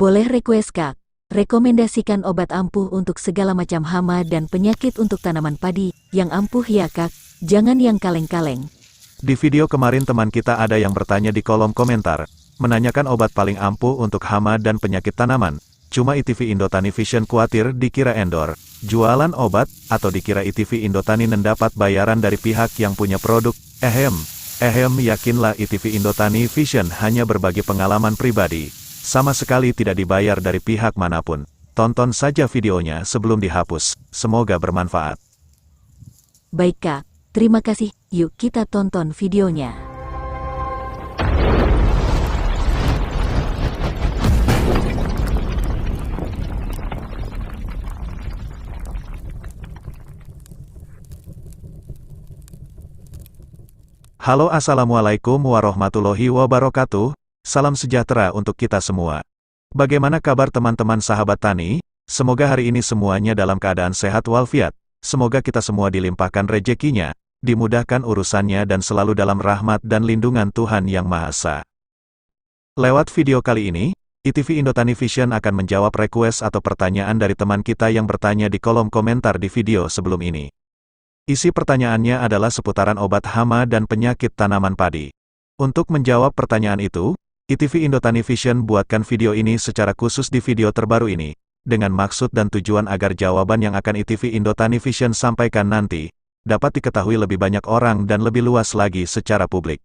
Boleh request Kak, rekomendasikan obat ampuh untuk segala macam hama dan penyakit untuk tanaman padi, yang ampuh ya Kak, jangan yang kaleng-kaleng. Di video kemarin teman kita ada yang bertanya di kolom komentar, menanyakan obat paling ampuh untuk hama dan penyakit tanaman. Cuma ITV Indotani Vision khawatir dikira endor, jualan obat, atau dikira ITV Indotani mendapat bayaran dari pihak yang punya produk. Yakinlah ITV Indotani Vision hanya berbagi pengalaman pribadi. Sama sekali tidak dibayar dari pihak manapun. Tonton saja videonya sebelum dihapus. Semoga bermanfaat. Baik Kak, terima kasih. Yuk kita tonton videonya. Halo, assalamualaikum warahmatullahi wabarakatuh. Salam sejahtera untuk kita semua. Bagaimana kabar teman-teman sahabat tani? Semoga hari ini semuanya dalam keadaan sehat walafiat. Semoga kita semua dilimpahkan rezekinya, dimudahkan urusannya dan selalu dalam rahmat dan lindungan Tuhan Yang Maha Esa. Lewat video kali ini, ITV Indotani Vision akan menjawab request atau pertanyaan dari teman kita yang bertanya di kolom komentar di video sebelum ini. Isi pertanyaannya adalah seputaran obat hama dan penyakit tanaman padi. Untuk menjawab pertanyaan itu, ITV Indotani Vision buatkan video ini secara khusus di video terbaru ini, dengan maksud dan tujuan agar jawaban yang akan ITV Indotani Vision sampaikan nanti, dapat diketahui lebih banyak orang dan lebih luas lagi secara publik.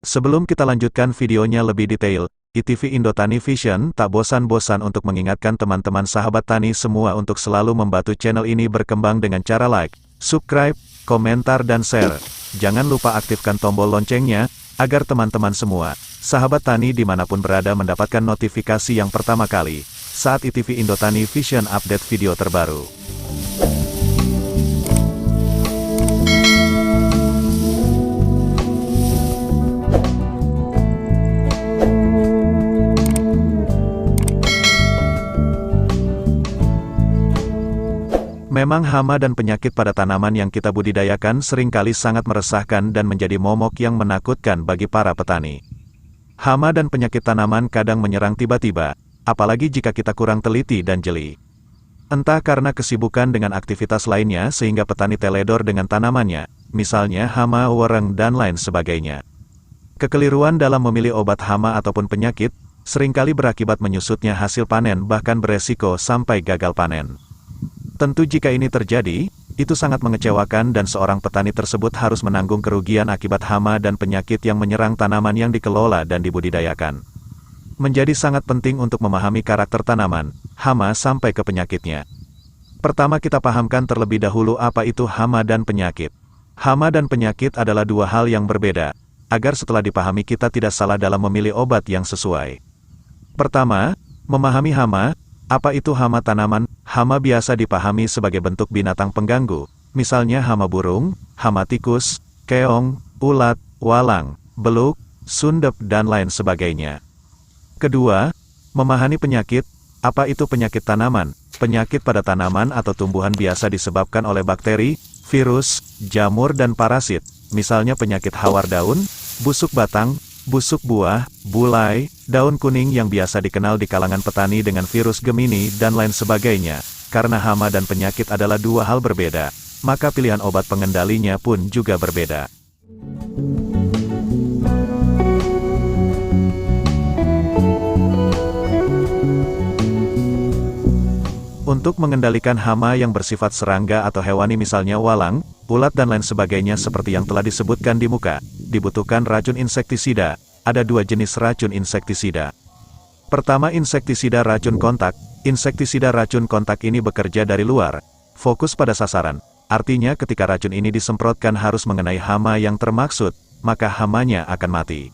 Sebelum kita lanjutkan videonya lebih detail, ITV Indotani Vision tak bosan-bosan untuk mengingatkan teman-teman sahabat tani semua untuk selalu membantu channel ini berkembang dengan cara like, subscribe, komentar dan share. Jangan lupa aktifkan tombol loncengnya, agar teman-teman semua, sahabat tani dimanapun berada mendapatkan notifikasi yang pertama kali, saat ITV Indotani Vision update video terbaru. Memang hama dan penyakit pada tanaman yang kita budidayakan seringkali sangat meresahkan dan menjadi momok yang menakutkan bagi para petani. Hama dan penyakit tanaman kadang menyerang tiba-tiba, apalagi jika kita kurang teliti dan jeli. Entah karena kesibukan dengan aktivitas lainnya sehingga petani teledor dengan tanamannya, misalnya hama, wereng, dan lain sebagainya. Kekeliruan dalam memilih obat hama ataupun penyakit, seringkali berakibat menyusutnya hasil panen bahkan beresiko sampai gagal panen. Tentu jika ini terjadi, itu sangat mengecewakan dan seorang petani tersebut harus menanggung kerugian akibat hama dan penyakit yang menyerang tanaman yang dikelola dan dibudidayakan. Menjadi sangat penting untuk memahami karakter tanaman, hama sampai ke penyakitnya. Pertama kita pahamkan terlebih dahulu apa itu hama dan penyakit. Hama dan penyakit adalah dua hal yang berbeda, agar setelah dipahami kita tidak salah dalam memilih obat yang sesuai. Pertama, memahami hama. Apa itu hama tanaman? Hama biasa dipahami sebagai bentuk binatang pengganggu, misalnya hama burung, hama tikus, keong, ulat, walang, beluk, sundep dan lain sebagainya. Kedua, memahami penyakit. Apa itu penyakit tanaman? Penyakit pada tanaman atau tumbuhan biasa disebabkan oleh bakteri, virus, jamur dan parasit, misalnya penyakit hawar daun, busuk batang, busuk buah, bulai, daun kuning yang biasa dikenal di kalangan petani dengan virus Gemini dan lain sebagainya. Karena hama dan penyakit adalah dua hal berbeda, maka pilihan obat pengendalinya pun juga berbeda. Untuk mengendalikan hama yang bersifat serangga atau hewani misalnya walang, ulat dan lain sebagainya seperti yang telah disebutkan di muka, dibutuhkan racun insektisida. Ada dua jenis racun insektisida. Pertama, insektisida racun kontak. Insektisida racun kontak ini bekerja dari luar, fokus pada sasaran. Artinya ketika racun ini disemprotkan harus mengenai hama yang termaksud, maka hamanya akan mati.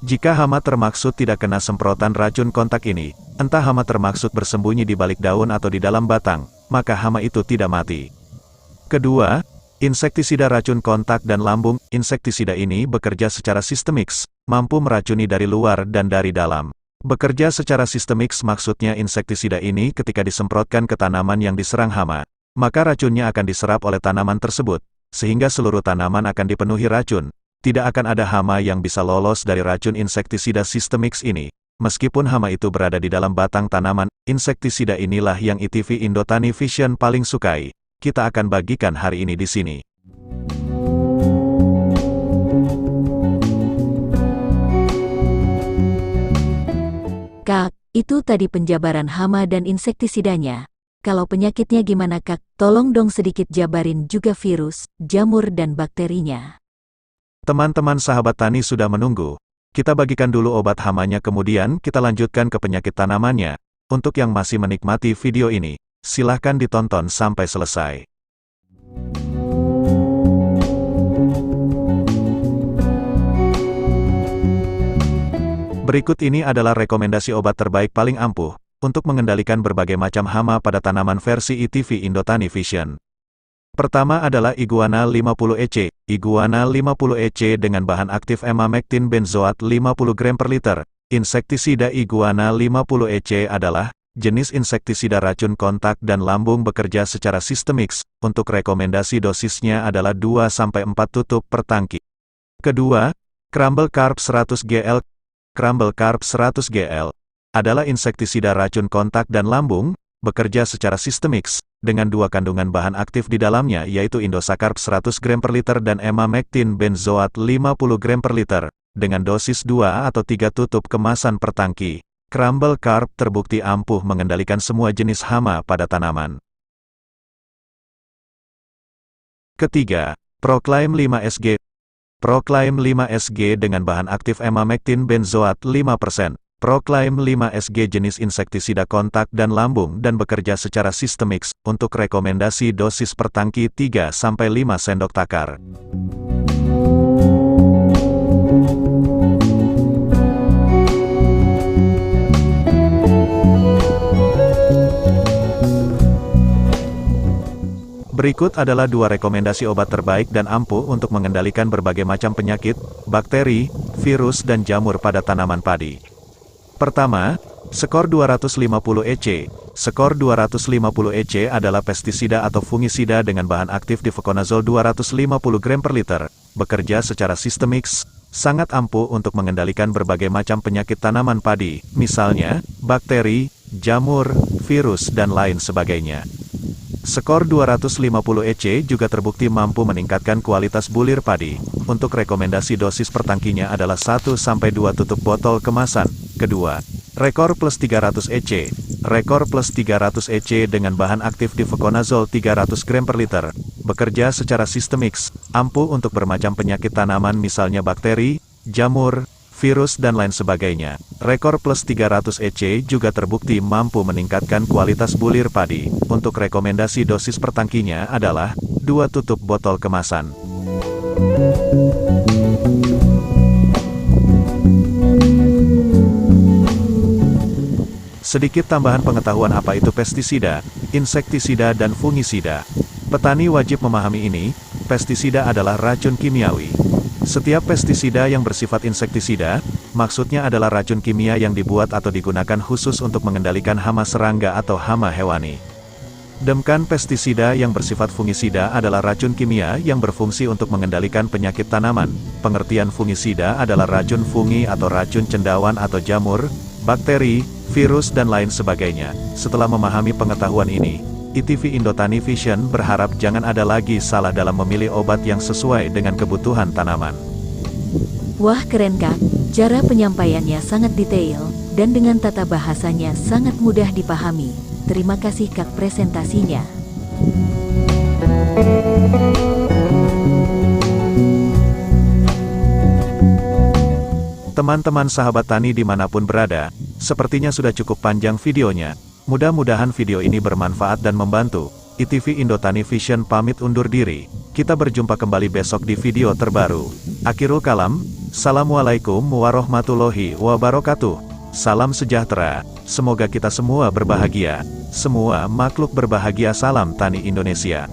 Jika hama termaksud tidak kena semprotan racun kontak ini, entah hama termaksud bersembunyi di balik daun atau di dalam batang, maka hama itu tidak mati. Kedua, insektisida racun kontak dan lambung. Insektisida ini bekerja secara sistemik, mampu meracuni dari luar dan dari dalam. Bekerja secara sistemik maksudnya insektisida ini ketika disemprotkan ke tanaman yang diserang hama, maka racunnya akan diserap oleh tanaman tersebut, sehingga seluruh tanaman akan dipenuhi racun. Tidak akan ada hama yang bisa lolos dari racun insektisida sistemik ini. Meskipun hama itu berada di dalam batang tanaman, insektisida inilah yang ITV Indotani Vision paling sukai. Kita akan bagikan hari ini di sini. Kak, itu tadi penjabaran hama dan insektisidanya. Kalau penyakitnya gimana Kak? Tolong dong sedikit jabarin juga virus, jamur dan bakterinya. Teman-teman sahabat tani sudah menunggu. Kita bagikan dulu obat hamanya kemudian kita lanjutkan ke penyakit tanamannya. Untuk yang masih menikmati video ini, silahkan ditonton sampai selesai. Berikut ini adalah rekomendasi obat terbaik paling ampuh untuk mengendalikan berbagai macam hama pada tanaman versi ITV Indotani Vision. Pertama adalah Iguana 50EC. Iguana 50EC dengan bahan aktif emamectin benzoat 50 gram per liter. Insektisida Iguana 50EC adalah jenis insektisida racun kontak dan lambung bekerja secara sistemik. Untuk rekomendasi dosisnya adalah 2-4 tutup per tangki. Kedua, Crumble Carb 100 gl. Crumble Carb 100 gl adalah insektisida racun kontak dan lambung, bekerja secara sistemik, dengan dua kandungan bahan aktif di dalamnya yaitu Indosacarb 100 gram per liter dan emamectin benzoat 50 gram per liter, dengan dosis 2 atau 3 tutup kemasan per tangki. Crumble Carb terbukti ampuh mengendalikan semua jenis hama pada tanaman. Ketiga, Proclaim 5SG. Proclaim 5SG dengan bahan aktif emamectin benzoat 5%. Proclaim 5SG jenis insektisida kontak dan lambung dan bekerja secara sistemik. Untuk rekomendasi dosis per tangki 3-5 sendok takar. Berikut adalah dua rekomendasi obat terbaik dan ampuh untuk mengendalikan berbagai macam penyakit, bakteri, virus dan jamur pada tanaman padi. Pertama, Skor 250EC. Skor 250EC adalah pestisida atau fungisida dengan bahan aktif difluconazole 250 gram per liter, bekerja secara sistemik, sangat ampuh untuk mengendalikan berbagai macam penyakit tanaman padi, misalnya bakteri, jamur, virus dan lain sebagainya. Skor 250EC juga terbukti mampu meningkatkan kualitas bulir padi. Untuk rekomendasi dosis per tangkinya adalah 1-2 tutup botol kemasan. Kedua, Rekor Plus 300EC. Rekor Plus 300EC dengan bahan aktif difluconazole 300 gram per liter, bekerja secara sistemik, ampuh untuk bermacam penyakit tanaman misalnya bakteri, jamur, virus dan lain sebagainya. Rekor Plus 300EC juga terbukti mampu meningkatkan kualitas bulir padi. Untuk rekomendasi dosis per tangkinya adalah 2 tutup botol kemasan. Sedikit tambahan pengetahuan apa itu pestisida, insektisida dan fungisida. Petani wajib memahami ini, pestisida adalah racun kimiawi. Setiap pestisida yang bersifat insektisida, maksudnya adalah racun kimia yang dibuat atau digunakan khusus untuk mengendalikan hama serangga atau hama hewani. Sedangkan pestisida yang bersifat fungisida adalah racun kimia yang berfungsi untuk mengendalikan penyakit tanaman. Pengertian fungisida adalah racun fungi atau racun cendawan atau jamur, bakteri, virus dan lain sebagainya. Setelah memahami pengetahuan ini, ITV Indotani Vision berharap jangan ada lagi salah dalam memilih obat yang sesuai dengan kebutuhan tanaman. Wah keren Kak, cara penyampaiannya sangat detail, dan dengan tata bahasanya sangat mudah dipahami. Terima kasih Kak presentasinya. Teman-teman sahabat tani dimanapun berada, sepertinya sudah cukup panjang videonya. Mudah-mudahan video ini bermanfaat dan membantu. ITV Indotani Vision pamit undur diri. Kita berjumpa kembali besok di video terbaru. Akhirul kalam, Assalamualaikum warahmatullahi wabarakatuh. Salam sejahtera, semoga kita semua berbahagia. Semua makhluk berbahagia. Salam Tani Indonesia.